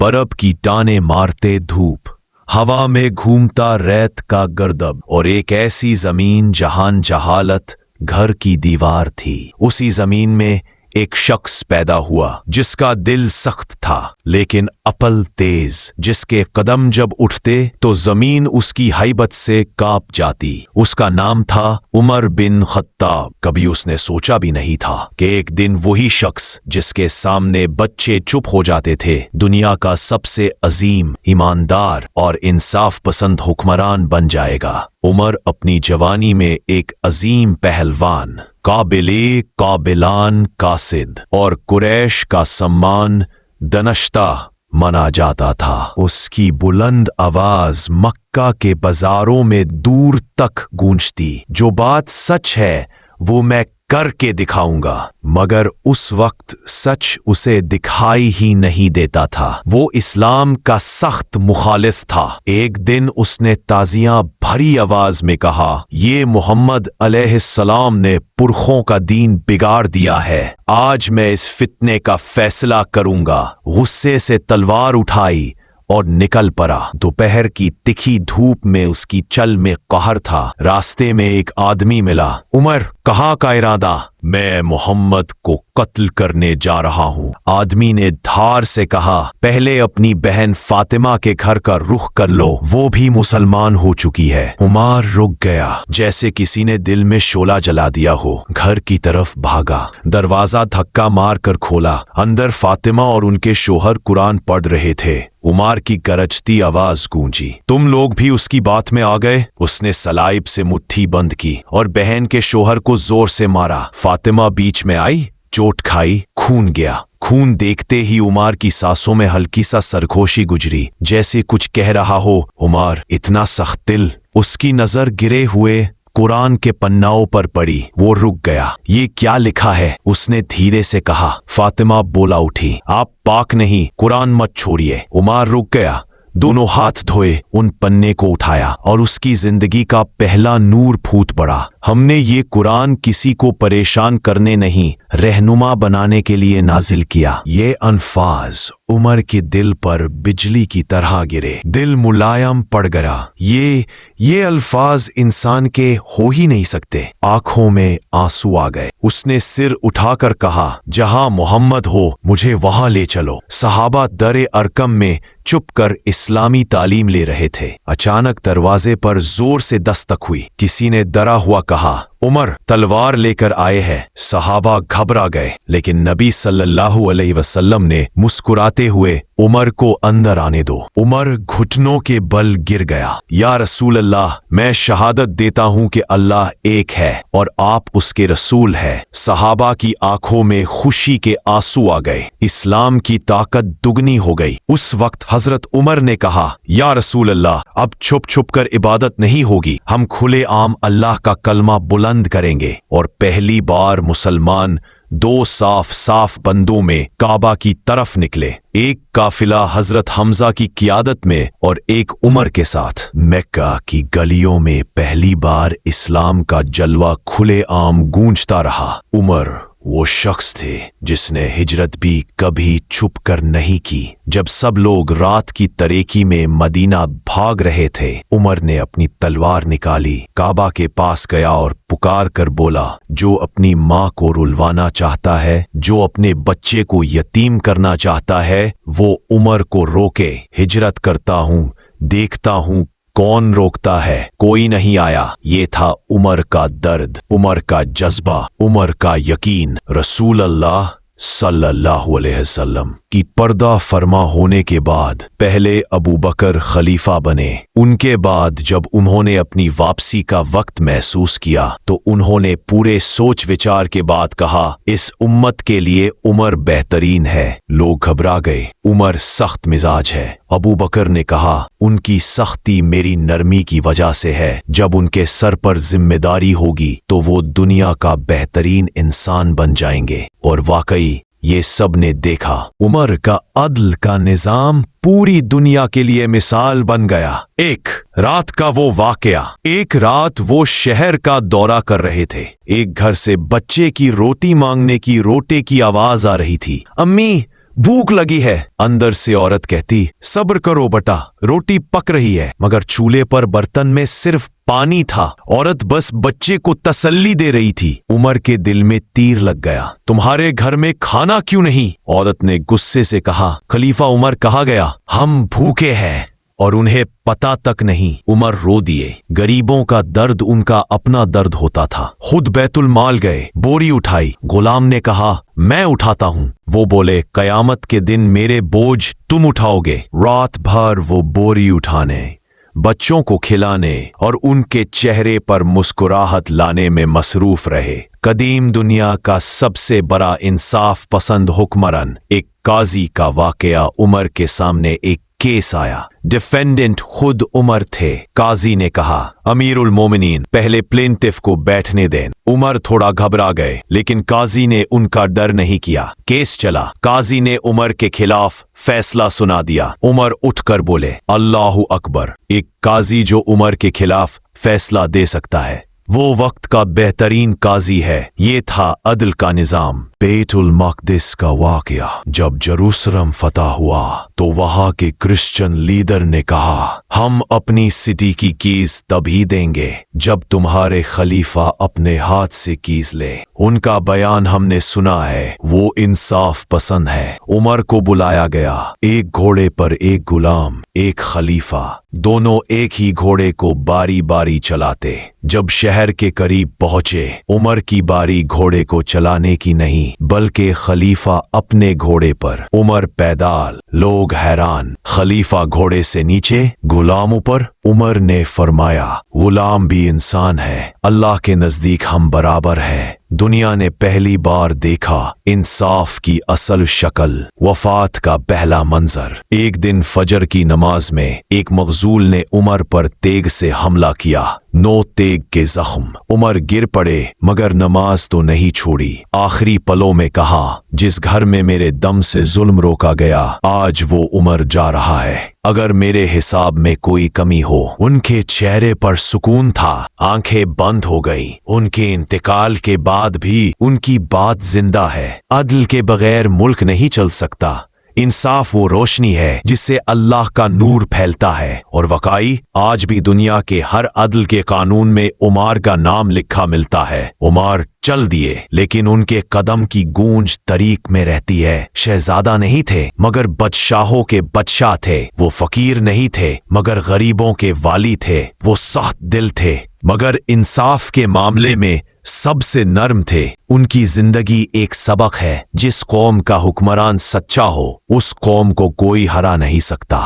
परब की टाने मारते धूप, हवा में घूमता रेत का गर्दब, और एक ऐसी जमीन जहां जहालत घर की दीवार थी। उसी जमीन में एक शख्स पैदा हुआ जिसका दिल सख्त था लेकिन अकल तेज, जिसके कदम जब उठते तो जमीन उसकी हैबत से कांप जाती। उसका नाम था उमर बिन खत्ताब। कभी उसने सोचा भी नहीं था कि एक दिन वही शख्स जिसके सामने बच्चे चुप हो जाते थे, दुनिया का सबसे अजीम, ईमानदार और इंसाफ पसंद हुक्मरान बन जाएगा। उमर अपनी जवानी में एक अजीम पहलवान, काबिले काबिलान कासिद और कुरैश का सम्मान दनश्ता माना जाता था। उसकी बुलंद आवाज मक्का के बाजारों में दूर तक गूंजती। जो बात सच है वो मैं करके दिखाऊंगा। मगर उस वक्त सच उसे दिखाई ही नहीं देता था। वो इस्लाम का सख्त मुखालिफ था। एक दिन उसने ताजियां भरी आवाज में कहा, ये मोहम्मद अलैहिस्सलाम ने पुरखों का दीन बिगाड़ दिया है। आज मैं इस फितने का फैसला करूंगा। गुस्से से तलवार उठाई और निकल पड़ा। दोपहर की तिखी धूप में उसकी चल में कहर था। रास्ते में एक आदमी मिला। उमर, कहाँ का इरादा? मैं मोहम्मद को कत्ल करने जा रहा हूँ। आदमी ने धार से कहा, पहले अपनी बहन फातिमा के घर का रुख कर लो, वो भी मुसलमान हो चुकी है। उमर रुक गया, जैसे किसी ने दिल में शोला जला दिया हो। घर की तरफ भागा, दरवाजा धक्का मार कर खोला। अंदर फातिमा और उनके शोहर कुरान पढ़ रहे थे। उमर की गरजती आवाज गूंजी, तुम लोग भी उसकी बात में आ गए? उसने सलाइब से मुट्ठी बंद की और बहन के शोहर को जोर से मारा। फातिमा बीच में आई, चोट खाई, खून गया। खून देखते ही उमर की सांसों में हल्की सा सरगोशी गुजरी, जैसे कुछ कह रहा हो। उमर इतना सख्त दिल। उसकी नजर गिरे हुए कुरान के पन्नाओं पर पड़ी। वो रुक गया। ये क्या लिखा है? उसने धीरे से कहा। फातिमा बोला उठी, आप पाक नहीं, कुरान मत छोड़िए। उमर रुक गया, दोनों हाथ धोए, उन पन्ने को उठाया और उसकी जिंदगी का पहला नूर फूट पड़ा। हमने ये कुरान किसी को परेशान करने नहीं, रहनुमा बनाने के लिए नाजिल किया। ये अल्फाज उमर के दिल पर बिजली की तरह गिरे। दिल मुलायम पड़ गया। ये अल्फाज इंसान के हो ही नहीं सकते। आंखों में आंसू आ गए। उसने सिर उठाकर कहा, जहां मोहम्मद हो मुझे वहां ले चलो। सहाबा दरे अरकम में चुप कर इस्लामी तालीम ले रहे थे। अचानक दरवाजे पर जोर से दस्तक हुई। किसी ने डरा हुआ कहा, उमर तलवार लेकर आए हैं। सहाबा घबरा गए, लेकिन नबी सल्लल्लाहु अलैहि वसल्लम ने मुस्कुराते हुए उमर को अंदर आने दो। उमर घुटनों के बल गिर गया। या रसूल अल्लाह, मैं शहादत देता हूं कि अल्लाह एक है और आप उसके रसूल हैं। सहाबा की आंखों में खुशी के आंसू आ गए। इस्लाम की ताकत दुगनी हो गई। उस वक्त हजरत उमर ने कहा, या रसूल अल्लाह, अब छुप छुप कर इबादत नहीं होगी। हम खुले आम अल्लाह का कलमा बुलंद करेंगे। और पहली बार मुसलमान दो साफ साफ बंदों में काबा की तरफ निकले। एक काफिला हजरत हमजा की क़ियादत में और एक उमर के साथ। मक्का की गलियों में पहली बार इस्लाम का जलवा खुले आम गूंजता रहा। उमर वो शख्स थे जिसने हिजरत भी कभी छुप कर नहीं की। जब सब लोग रात की तरेकी में मदीना भाग रहे थे, उमर ने अपनी तलवार निकाली, काबा के पास गया और पुकार कर बोला, जो अपनी माँ को रुलवाना चाहता है, जो अपने बच्चे को यतीम करना चाहता है, वो उमर को रोके। हिजरत करता हूँ, देखता हूँ कौन रोकता है। कोई नहीं आया। ये था उमर का दर्द, उमर का जज्बा, उमर का यकीन। रसूल अल्लाह सल्लल्लाहु अलैहि वसल्लम की पर्दा फरमा होने के बाद पहले अबू बकर खलीफा बने। उनके बाद जब उन्होंने अपनी वापसी का वक्त महसूस किया तो उन्होंने पूरे सोच विचार के बाद कहा, इस उम्मत के लिए उमर बेहतरीन है। लोग घबरा गए। उमर सख्त मिजाज है। अबू बकर ने कहा, उनकी सख्ती मेरी नरमी की वजह से है। जब उनके सर पर जिम्मेदारी होगी तो वो दुनिया का बेहतरीन इंसान बन जाएंगे। और वाकई ये सब ने देखा। उमर का अदल का निजाम पूरी दुनिया के लिए मिसाल बन गया। एक रात का वो वाकया। एक रात वो शहर का दौरा कर रहे थे। एक घर से बच्चे की रोटी मांगने की रोटे की आवाज आ रही थी। अम्मी भूख लगी है। अंदर से औरत कहती, सब्र करो बटा, रोटी पक रही है। मगर चूल्हे पर बर्तन में सिर्फ पानी था। औरत बस बच्चे को तसल्ली दे रही थी। उमर के दिल में तीर लग गया। तुम्हारे घर में खाना क्यों नहीं? औरत ने गुस्से से कहा। खलीफा उमर, कहा गया हम भूखे हैं और उन्हें पता तक नहीं। उमर रो दिए। गरीबों का दर्द उनका अपना दर्द होता था। खुद बैतुल माल गए, बोरी उठाई। गुलाम ने कहा, मैं उठाता हूं। वो बोले, कयामत के दिन मेरे बोझ तुम उठाओगे। रात भर वो बोरी उठाने, बच्चों को खिलाने और उनके चेहरे पर मुस्कुराहट लाने में मसरूफ रहे। कदीम दुनिया का सबसे बड़ा इंसाफ पसंद हुक्मरान, एक काजी का वाकया उमर के सामने एक केस आया। डिफेंडेंट खुद उमर थे। काजी ने कहा, अमीरुल मोमिनीन, पहले प्लेंटिफ को बैठने दें। उमर थोड़ा घबरा गए, लेकिन काजी ने उनका डर नहीं किया। केस चला। काजी ने उमर के खिलाफ फैसला सुना दिया। उमर उठकर बोले, अल्लाहु अकबर। एक काजी जो उमर के खिलाफ फैसला दे सकता है, वो वक्त का बेहतरीन काजी है। ये था अदल का निजाम। बैतुल मक़दिस का वाकया। जब जेरूसलम फतह हुआ तो वहां के क्रिश्चियन लीडर ने कहा, हम अपनी सिटी की कीज तभी देंगे जब तुम्हारे खलीफा अपने हाथ से कीज ले। उनका बयान हमने सुना है, वो इंसाफ पसंद है। उमर को बुलाया गया। एक घोड़े पर एक गुलाम, एक खलीफा, दोनों एक ही घोड़े को बारी बारी चलाते। जब शहर के करीब पहुंचे, उमर की बारी घोड़े को चलाने की नहीं, बल्कि खलीफा अपने घोड़े पर। उमर पैदल, लोग हैरान। खलीफा घोड़े से नीचे, गुलाम ऊपर। उमर ने फरमाया, गुलाम भी इंसान है, अल्लाह के नजदीक हम बराबर हैं। दुनिया ने पहली बार देखा इंसाफ की असल शक्ल। वफात का पहला मंजर। एक दिन फजर की नमाज में एक मखजूल ने उमर पर तेग से हमला किया। 9 तेग के जख्म। उमर गिर पड़े, मगर नमाज तो नहीं छोड़ी। आखिरी पलों में कहा, जिस घर में मेरे दम से जुल्म रोका गया, आज वो उमर जा रहा है। अगर मेरे हिसाब में कोई कमी हो। उनके चेहरे पर सुकून था, आंखें बंद हो गई। उनके इंतकाल के बाद भी उनकी बात जिंदा है। अदल के बगैर मुल्क नहीं चल सकता। इंसाफ वो रोशनी है जिससे अल्लाह का नूर फैलता है। और वकाई, आज भी दुनिया के हर अदल के कानून में उमर का नाम लिखा मिलता है। उमर चल दिए, लेकिन उनके कदम की गूंज तरीक में रहती है। शहजादा नहीं थे, मगर बादशाहों के बादशाह थे। वो फकीर नहीं थे, मगर गरीबों के वाली थे। वो सख्त दिल थे, मगर इंसाफ के मामले में सबसे नर्म थे। उनकी जिंदगी एक सबक है। जिस कौम का हुक्मरान सच्चा हो, उस कौम को कोई हरा नहीं सकता।